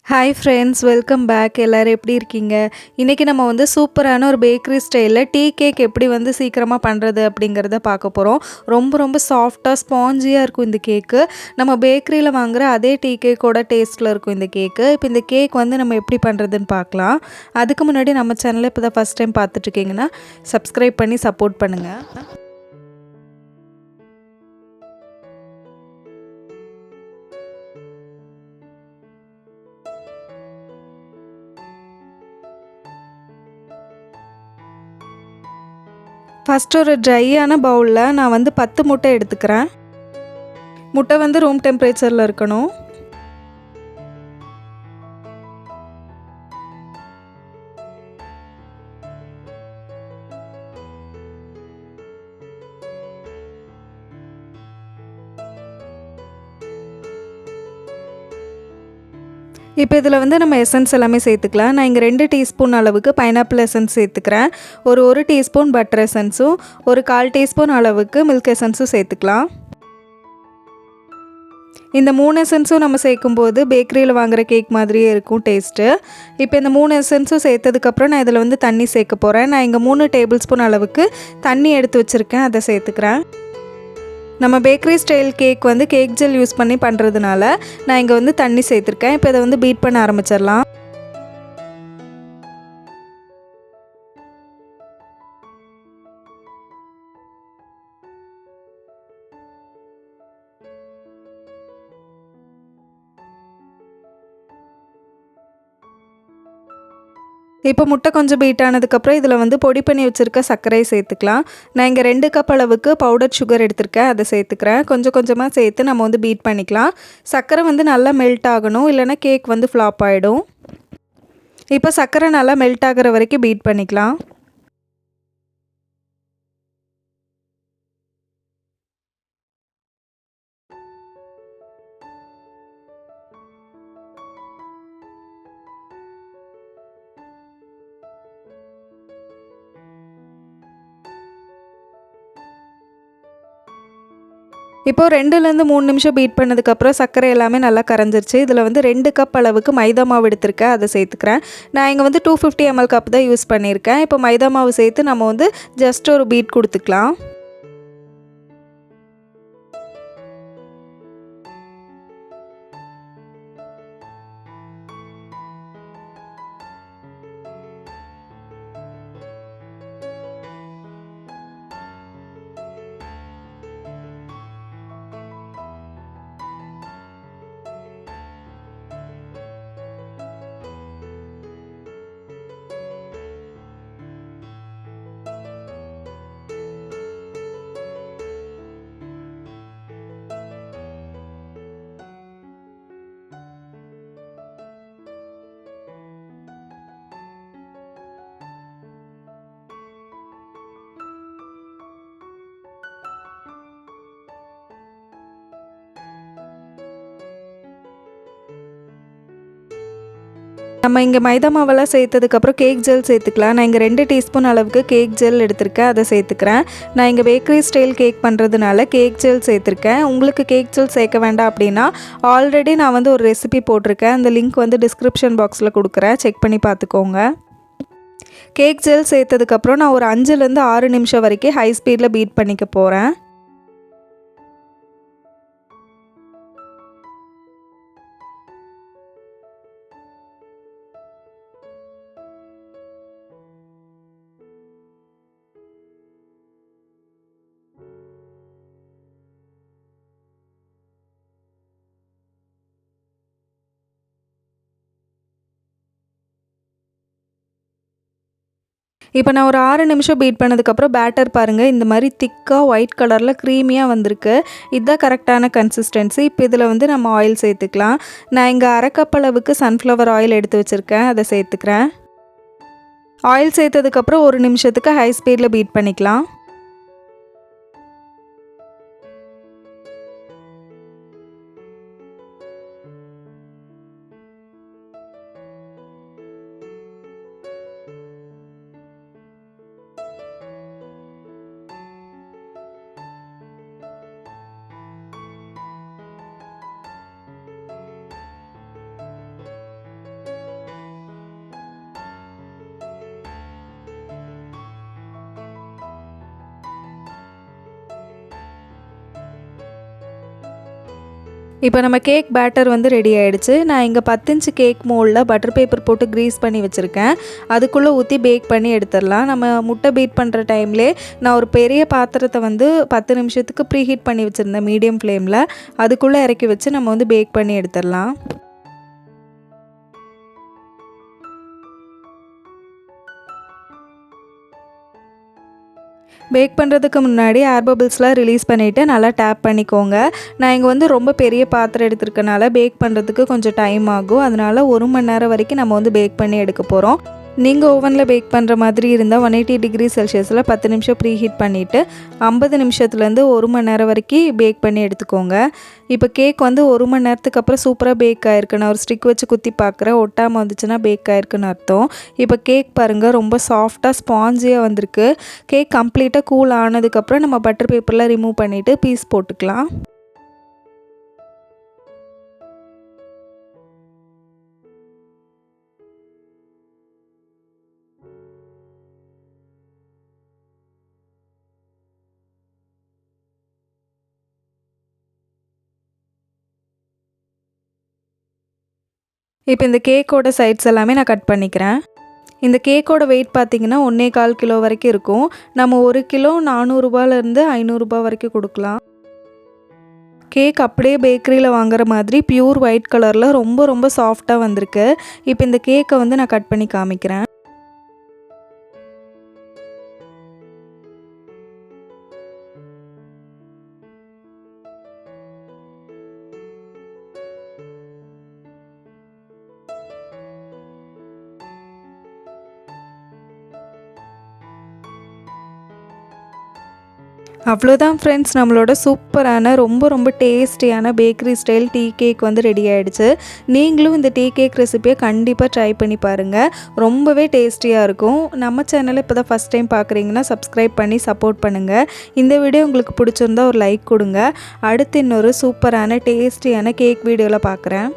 Hi friends, welcome back. எல்லோரும் எப்படி இருக்கீங்க? இன்றைக்கி நம்ம வந்து சூப்பரான ஒரு பேக்கரி ஸ்டைலில் டீ கேக் எப்படி வந்து சீக்கிரமாக பண்ணுறது அப்படிங்கிறத பார்க்க போகிறோம். ரொம்ப ரொம்ப சாஃப்டாக ஸ்பாஞ்சியாக இருக்கும் இந்த கேக்கு. நம்ம பேக்கரியில் வாங்குகிற அதே டீ கேக்கோட டேஸ்ட்டில் இருக்கும் இந்த கேக்கு. இப்போ இந்த கேக் வந்து நம்ம எப்படி பண்ணுறதுன்னு பார்க்கலாம். அதுக்கு முன்னாடி நம்ம சேனலை இப்போ தான் ஃபஸ்ட் டைம் பார்த்துட்ருக்கீங்கன்னா சப்ஸ்கிரைப் பண்ணி சப்போர்ட் பண்ணுங்கள். ஃபஸ்ட்டு ஒரு ட்ரையான பவுலில் நான் வந்து 10 முட்டை எடுத்துக்கிறேன். முட்டை வந்து ரூம் டெம்பரேச்சரில் இருக்கணும். இப்போ இதில் வந்து நம்ம எசன்ஸ் எல்லாமே சேர்த்துக்கலாம். நான் இங்கே 2 டீஸ்பூன் அளவுக்கு பைனாப்பிள் எசன்ஸ் சேர்த்துக்கிறேன். ஒரு டீஸ்பூன் பட்டர் எசன்ஸும் 1/4 டீஸ்பூன் அளவுக்கு மில்க் எசன்ஸும் சேர்த்துக்கலாம். இந்த 3 எசன்ஸும் நம்ம சேர்க்கும்போது பேக்கரியில் வாங்குகிற கேக் மாதிரியே இருக்கும் டேஸ்ட்டு. இப்போ இந்த 3 எசன்ஸும் சேர்த்ததுக்கப்புறம் நான் இதில் வந்து தண்ணி சேர்க்க போகிறேன். நான் இங்கே 3 டேபிள் ஸ்பூன் அளவுக்கு தண்ணி எடுத்து வச்சுருக்கேன், அதை சேர்த்துக்கிறேன். நம்ம பேக்கரி ஸ்டைல் கேக் வந்து கேக் ஜெல் யூஸ் பண்ணி பண்ணுறதுனால நான் இங்கே வந்து தண்ணி சேர்த்துருக்கேன். இப்போ இதை வந்து பீட் பண்ண ஆரம்பிச்சிடலாம். இப்போ முட்டை கொஞ்சம் பீட் ஆனதுக்கப்புறம் இதில் வந்து பொடி பண்ணி வச்சுருக்க சர்க்கரையை சேர்த்துக்கலாம். நான் இங்கே 2 கப் அளவுக்கு பவுடர் சுகர் எடுத்திருக்கேன், அதை சேர்த்துக்கிறேன். கொஞ்சம் கொஞ்சமாக சேர்த்து நம்ம வந்து பீட் பண்ணிக்கலாம். சர்க்கரை வந்து நல்லா மெல்ட் ஆகணும், இல்லைனா கேக் வந்து ஃப்ளாப் ஆகிடும். இப்போ சர்க்கரை நல்லா மெல்ட் ஆகிற வரைக்கும் பீட் பண்ணிக்கலாம். இப்போது 2லேருந்து 3 நிமிஷம் பீட் பண்ணதுக்கப்புறம் சர்க்கரை எல்லாமே நல்லா கரைஞ்சிருச்சு. இதில் வந்து 2 கப் அளவுக்கு மைதா மாவு எடுத்திருக்கேன், அதை சேர்த்துக்கிறேன். நான் இங்கே வந்து 250 ml கப் தான் யூஸ் பண்ணியிருக்கேன். இப்போ மைதா மாவு சேர்த்து நம்ம வந்து ஜஸ்ட் ஒரு பீட் கொடுத்துக்கலாம். நம்ம இங்கே மைதா மாவெல்லாம் சேர்த்ததுக்கப்புறம் கேக் ஜெல் சேர்த்துக்கலாம். நான் இங்கே 2 டீஸ்பூன் அளவுக்கு கேக் ஜெல் எடுத்திருக்கேன், அதை சேர்த்துக்கிறேன். நான் இங்கே பேக்கரி ஸ்டைல் கேக் பண்ணுறதுனால கேக் ஜெல் சேர்த்துருக்கேன். உங்களுக்கு கேக் ஜெல் சேர்க்க வேண்டாம் அப்படின்னா ஆல்ரெடி நான் வந்து ஒரு ரெசிபி போட்டிருக்கேன், அந்த லிங்க் வந்து டிஸ்கிரிப்ஷன் பாக்ஸில் கொடுக்குறேன், செக் பண்ணி பார்த்துக்கோங்க. கேக் ஜெல் சேர்த்ததுக்கப்புறம் நான் ஒரு 5லேருந்து 6 நிமிஷம் வரைக்கும் ஹை ஸ்பீடில் பீட் பண்ணிக்க போகிறேன். இப்போ நான் ஒரு 6 நிமிஷம் பீட் பண்ணதுக்கப்புறம் பேட்டர் பாருங்கள், இந்த மாதிரி திக்காக ஒயிட் கலரில் க்ரீமியாக வந்திருக்கு. இதுதான் கரெக்டான கன்சிஸ்டன்சி. இப்போ இதில் வந்து நம்ம ஆயில் சேர்த்துக்கலாம். நான் இங்கே 1/2 கப் அளவுக்கு சன்ஃப்ளவர் ஆயில் எடுத்து வச்சுருக்கேன், அதை சேர்த்துக்கிறேன். ஆயில் சேர்த்ததுக்கப்புறம் 1 நிமிஷத்துக்கு ஹை ஸ்பீடில் பீட் பண்ணிக்கலாம். இப்போ நம்ம கேக் பேட்டர் வந்து ரெடி ஆகிடுச்சு. நான் இங்கே 10 இன்ச்சு கேக் மோல்டில் பட்டர் பேப்பர் போட்டு க்ரீஸ் பண்ணி வச்சுருக்கேன். அதுக்குள்ளே ஊற்றி பேக் பண்ணி எடுத்துடலாம். நம்ம முட்டை பீட் பண்ணுற டைம்லே நான் ஒரு பெரிய பாத்திரத்தை வந்து 10 நிமிஷத்துக்கு ப்ரீ ஹீட் பண்ணி வச்சுருந்தேன் மீடியம் ஃப்ளேமில். அதுக்குள்ளே இறக்கி வச்சு நம்ம வந்து பேக் பண்ணி எடுத்துடலாம். பேக் பண்ணுறதுக்கு முன்னாடி ஏர் பபிள்ஸ்லாம் ரிலீஸ் பண்ணிவிட்டு நல்லா டேப் பண்ணிக்கோங்க. நான் இங்கே வந்து ரொம்ப பெரிய பாத்திரம் எடுத்துருக்கனால பேக் பண்ணுறதுக்கு கொஞ்சம் டைம் ஆகும். அதனால் 1 மணி நேரம் வரைக்கும் நம்ம வந்து பேக் பண்ணி எடுக்க போகிறோம். நீங்கள் ஓவனில் பேக் பண்ணுற மாதிரி இருந்தால் 180 டிகிரி செல்சியஸில் 10 நிமிஷம் ப்ரீ ஹீட் பண்ணிவிட்டு 50 நிமிஷத்துலேருந்து 1 மணி நேரம் வரைக்கும் பேக் பண்ணி எடுத்துக்கோங்க. இப்போ கேக் வந்து 1 மணி நேரத்துக்கு அப்புறம் சூப்பராக பேக் ஆகிருக்கு. நான் ஒரு ஸ்டிக் வச்சு குத்தி பார்க்குறேன். ஒட்டாமல் வந்துச்சுன்னா பேக் ஆகிருக்குன்னு அர்த்தம். இப்போ கேக் பாருங்கள், ரொம்ப சாஃப்டாக ஸ்பாஞ்சியாக வந்திருக்கு. கேக் கம்ப்ளீட்டாக கூல் ஆனதுக்கப்புறம் நம்ம பட்டர் பேப்பரில் ரிமூவ் பண்ணிவிட்டு பீஸ் போட்டுக்கலாம். இப்போ இந்த கேக்கோட சைட்ஸ் எல்லாமே நான் கட் பண்ணிக்கிறேன். இந்த கேக்கோட வெயிட் பார்த்திங்கன்னா 1.25 கிலோ வரைக்கும் இருக்கும். நம்ம 1 கிலோ 400 ரூபாயிலேருந்து 500 ரூபா வரைக்கும் கொடுக்கலாம். கேக் அப்படியே பேக்கரியில் வாங்குற மாதிரி பியூர் ஒயிட் கலரில் ரொம்ப ரொம்ப சாஃப்டாக வந்திருக்கு. இப்போ இந்த கேக்கை வந்து நான் கட் பண்ணி காமிக்கிறேன். அவ்வளோதான் ஃப்ரெண்ட்ஸ், நம்மளோட சூப்பரான ரொம்ப ரொம்ப டேஸ்டியான பேக்கரி ஸ்டைல் டீ கேக் வந்து ரெடி ஆகிடுச்சு. நீங்களும் இந்த டீ கேக் ரெசிபியை கண்டிப்பாக ட்ரை பண்ணி பாருங்கள். ரொம்பவே டேஸ்டியாக இருக்கும். நம்ம சேனலை இப்போ தான் ஃபஸ்ட் டைம் பார்க்குறீங்கன்னா சப்ஸ்கிரைப் பண்ணி சப்போர்ட் பண்ணுங்கள். இந்த வீடியோ உங்களுக்கு பிடிச்சிருந்தா ஒரு லைக் கொடுங்க. அடுத்து இன்னொரு சூப்பரான டேஸ்டியான கேக் வீடியோவில் பார்க்குறேன்.